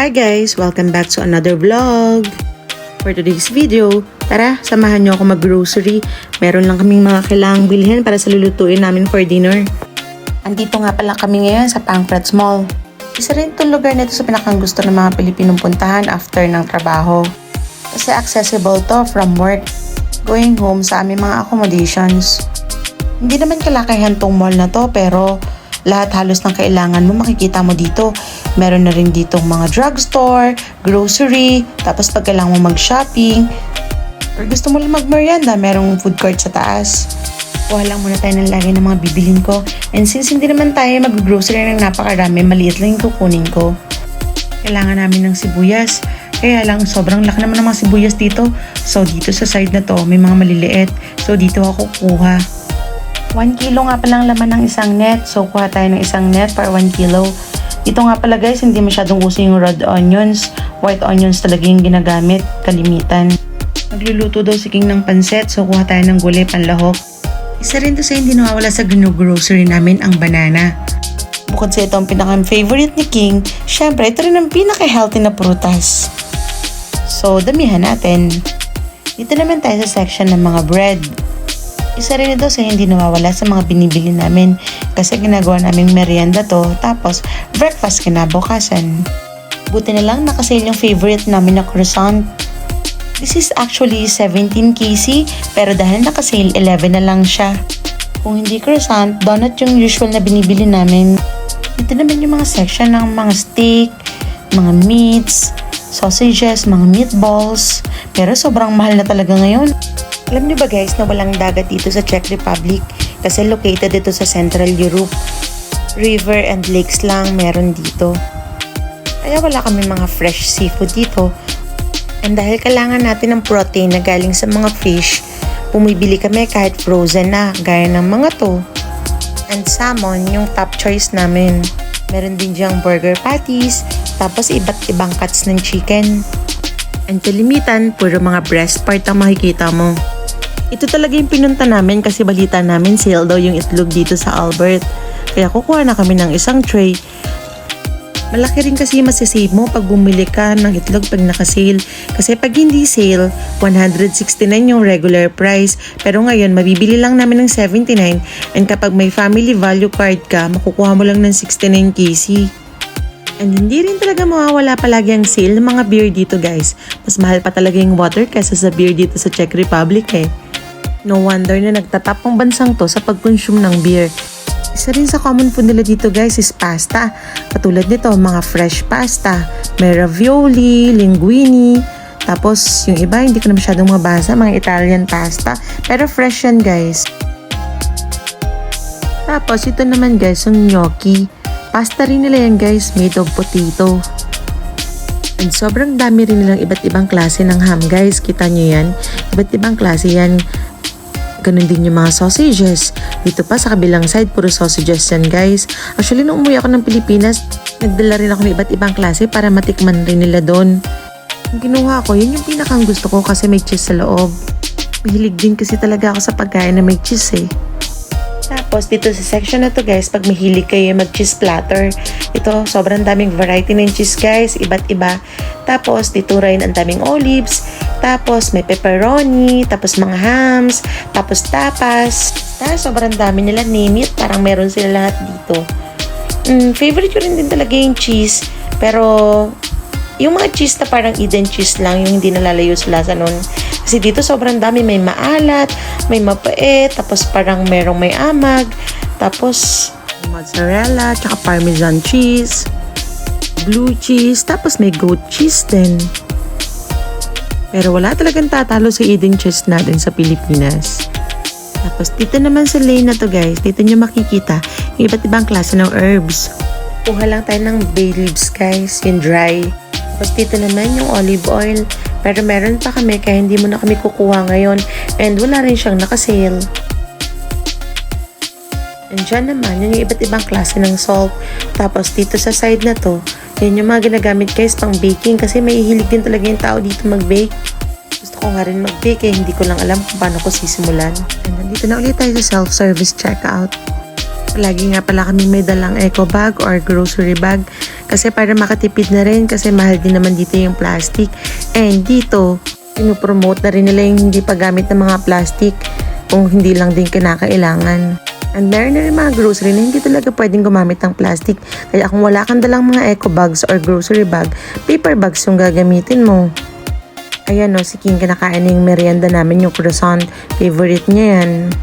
Hi guys! Welcome back to another vlog! For today's video, tara, samahan nyo ako mag-grocery. Meron lang kaming mga kailangang bilhin para sa lulutuin namin for dinner. Andito nga pala kami ngayon sa Pancrats Mall. Isa rin itong lugar nito sa pinakang gusto ng mga Pilipinong puntahan after ng trabaho. Kasi accessible to from work, going home sa aming mga accommodations. Hindi naman kalakihan tong mall na to pero lahat halos ng kailangan mo makikita mo dito. Meron na rin ditong mga drugstore, grocery, tapos pag kailangan mo mag-shopping, or gusto mo lang mag-merienda, merong food court sa taas. Kuha lang muna tayo ng lagay ng mga bibilin ko. And since hindi naman tayo mag-grocery ng napakarami, maliit lang yung kukunin ko. Kailangan namin ng sibuyas. Kaya lang, sobrang laki naman ng mga sibuyas dito. So dito sa side na to, may mga maliliit. So dito ako kukuha. 1 kilo nga palang laman ng isang net. So, kuha tayo ng isang net per 1 kilo. Dito nga pala guys, hindi masyadong uso yung red onions. White onions talaga yung ginagamit, kalimitan. Nagluluto daw si King ng pansit. So, kuha tayo ng gulay panlahok. Isa rin to sa hindi nawawala sa grocery namin, ang banana. Bukod sa ito ang pinaka-favorite ni King, syempre ito rin ang pinaka-healthy na prutas. So, damihan natin. Dito naman tayo sa section ng mga bread. Isa rin ito sa hindi nawawala sa mga binibili namin kasi ginagawa naming merienda to tapos breakfast kinabukasan. Buti na lang nakasale yung favorite namin na croissant. This is actually 17 kg pero dahil nakasale 11 na lang siya. Kung hindi croissant, donut yung usual na binibili namin. Ito naman yung mga section ng mga steak, mga meats, sausages, mga meatballs. Pero sobrang mahal na talaga ngayon. Alam niyo ba guys na walang dagat dito sa Czech Republic kasi located dito sa Central Europe. River and lakes lang meron dito. Kaya wala kami mga fresh seafood dito. And dahil kailangan natin ng protein na galing sa mga fish, bumibili kami kahit frozen na gaya ng mga to. And salmon yung top choice namin. Meron din diyang burger patties, tapos iba't ibang cuts ng chicken. And kalimitan, puro mga breast part ang makikita mo. Ito talaga yung pinunta namin kasi balita namin sale daw yung itlog dito sa Albert. Kaya kukuha na kami ng isang tray. Malaki rin kasi masisave mo pag bumili ka ng itlog pag nakasale. Kasi pag hindi sale, 169 yung regular price. Pero ngayon, mabibili lang namin ng 79. And kapag may family value card ka, makukuha mo lang ng 69 kg. And hindi rin talaga mawawala palagi ang sale ng mga beer dito guys. Mas mahal pa talaga yung water kaysa sa beer dito sa Czech Republic eh. No wonder na nagtatap ang bansang to sa pag-consume ng beer. Isa rin sa common food nila dito guys is pasta. Katulad nito, mga fresh pasta. May ravioli, linguine. Tapos yung iba hindi ko na masyadong mabasa, mga Italian pasta. Pero fresh yan guys. Tapos ito naman guys, yung gnocchi. Pasta rin nila yan guys, made of potato. And sobrang dami rin nilang iba't ibang klase ng ham guys. Kita nyo yan? Iba't ibang klase yan. Ganun din yung mga sausages. Dito pa sa kabilang side, puro sausages yan guys. Actually, nung umuwi ako ng Pilipinas, nagdala rin ako ng iba't ibang klase para matikman rin nila doon. Ang kinuha ko, yun yung pinakang gusto ko kasi may cheese sa loob. Mahilig din kasi talaga ako sa pagkain na may cheese eh. Tapos dito sa section na to guys, pag mahilig kayo mag-cheese platter, ito sobrang daming variety ng cheese guys, iba't iba. Tapos dito rin ang daming olives, tapos may pepperoni, tapos mga hams, tapos tapas. Sobrang dami nila, name it, parang meron sila lahat dito. Favorite ko rin din talaga yung cheese, pero yung mga cheese na parang Eden cheese lang, yung hindi nalalayo sa lasa nun. Kasi dito sobrang dami, may maalat, may mapait, tapos parang merong may amag, tapos mozzarella, tsaka parmesan cheese, blue cheese, tapos may goat cheese din. Pero wala talagang tatalo sa Eden cheese natin sa Pilipinas. Tapos dito naman sa lane na to guys, dito nyo makikita yung iba't ibang klase ng herbs. Kuha lang tayo ng bay leaves guys, yung dry. Tapos dito naman yung olive oil. Pero meron pa kami kaya hindi mo na kami kukuha ngayon. And wala rin siyang nakasale. And dyan naman, yun yung iba't ibang klase ng salt. Tapos dito sa side na to, yun yung mga ginagamit guys pang baking. Kasi may hilig din talaga yung tao dito mag-bake. Gusto ko nga rin mag-bake eh. Hindi ko lang alam kung paano ko sisimulan. And nandito na ulit tayo sa self-service checkout. Lagi nga pala kami may dalang eco bag or grocery bag kasi para makatipid na rin kasi mahal din naman dito yung plastic. And dito, pinopromote na rin nila yung hindi paggamit ng mga plastic kung hindi lang din kinakailangan. And meron na rin mga grocery na hindi talaga pwedeng gumamit ng plastic. Kaya kung wala kang dalang mga eco bags or grocery bag, paper bags yung gagamitin mo. Ayan o, si King kinakain na yung merienda namin, yung croissant. Favorite niya yan.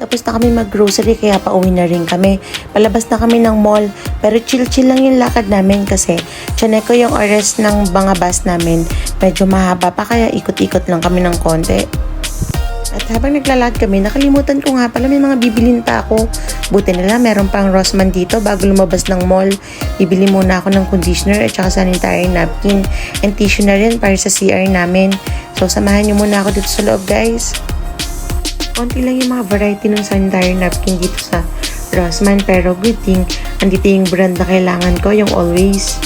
Tapos na kami mag-grocery kaya pauwi na rin kami. Palabas na kami ng mall pero chill-chill lang yung lakad namin kasi tsaneko yung oras ng mga bus namin. Medyo mahaba pa kaya ikot-ikot lang kami ng konti. At habang naglalakad kami, nakalimutan ko nga pala may mga bibilin pa ako. Buti nila meron pang Rossmann dito bago lumabas ng mall. Bibili muna ako ng conditioner at saka sanitary napkin and tissue na rin para sa CR namin. So samahan nyo muna ako dito sa loob guys. Konti lang yung mga variety ng sanitary napkin dito sa Rossmann pero good thing, andito yung brand na kailangan ko, yung Always.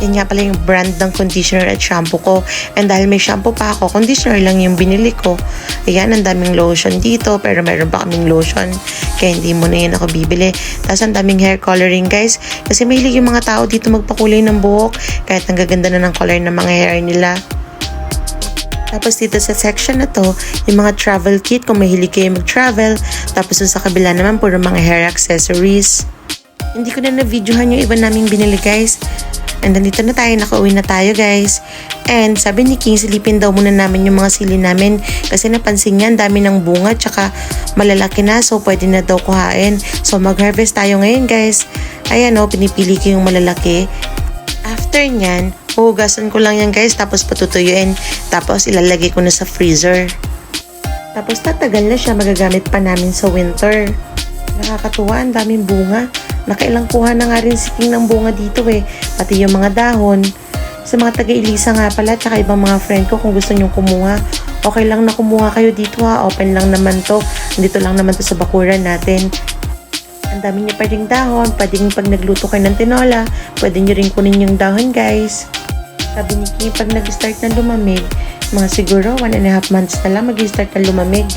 Yan nga pala yung brand ng conditioner at shampoo ko. And dahil may shampoo pa ako, conditioner lang yung binili ko. Ayan, ang daming lotion dito pero meron pa kaming lotion kaya hindi mo na yun ako bibili. Tapos ang daming hair coloring guys kasi mahilig yung mga tao dito magpakulay ng buhok kahit ang gaganda na ng color ng mga hair nila. Tapos dito sa section na to, yung mga travel kit kung mahilig kayo mag-travel. Tapos sa kabila naman, puro mga hair accessories. Hindi ko na na-videohan yung iba naming binili guys. And nandito na tayo, nakauwi na tayo guys. And sabi ni King, silipin daw muna namin yung mga sili namin. Kasi napansin niya, ang dami ng bunga, tsaka malalaki na. So pwede na daw kuhain. So mag-harvest tayo ngayon guys. Ayan o, pinipili ko yung malalaki. After nyan, huhugasan ko lang yan guys, tapos patutuyuin, tapos ilalagay ko na sa freezer. Tapos tatagal na siya, magagamit pa namin sa winter. Nakakatuwa, ang daming bunga. Nakailang kuha na nga rin si King ng bunga dito eh, pati yung mga dahon. Sa mga taga-Ilisa nga pala, tsaka ibang mga friend ko kung gusto nyong kumuha, okay lang na kumuha kayo dito ha, open lang naman to. Dito lang naman to sa bakuran natin. Ang dami niya pwedeng dahon, pwedeng pag nagluto kayo ng tinola, pwede nyo rin kunin yung dahon guys. Sabi ni King, pag nag-start na lumamig, mga siguro 1.5 months na lang mag-start na lumamig.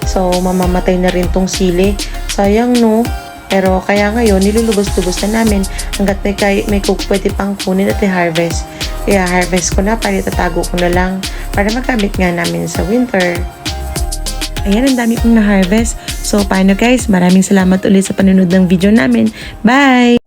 So, mamamatay na rin tong sili. Sayang no? Pero kaya ngayon, nilulubos-lubos na namin hanggat may pwede pang kunin at i-harvest. Kaya harvest ko na para itatago ko na lang para magamit nga namin sa winter. Ayan, ang dami kong na-harvest. So, paano guys? Maraming salamat ulit sa panunod ng video namin. Bye!